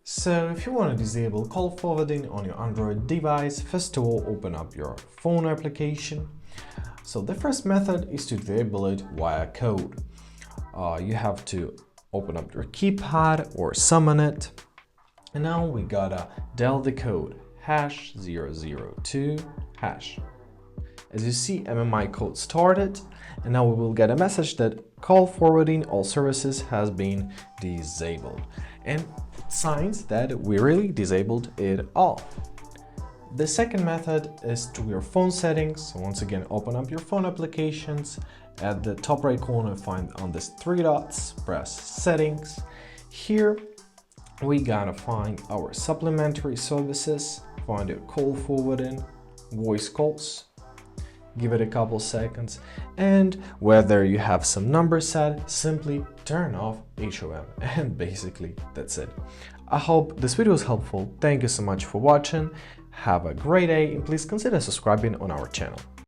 So if you want to disable call forwarding on your Android device, first of all, open up your phone application. So the first method is to disable it via code. You have to open up your keypad or summon it. And now we gotta dial the code #002#. As you see, MMI code started, and now we will get a message that call forwarding all services has been disabled, and signs that we really disabled it all. The second method is to your phone settings. So once again, open up your phone applications. At the top right corner, find on this three dots, press settings. Here we gotta find our supplementary services, find your call forwarding, voice calls. Give it a couple seconds, and whether you have some numbers set, simply turn off HOM, and basically that's it. I hope this video was helpful. Thank you so much for watching. Have a great day, and please consider subscribing on our channel.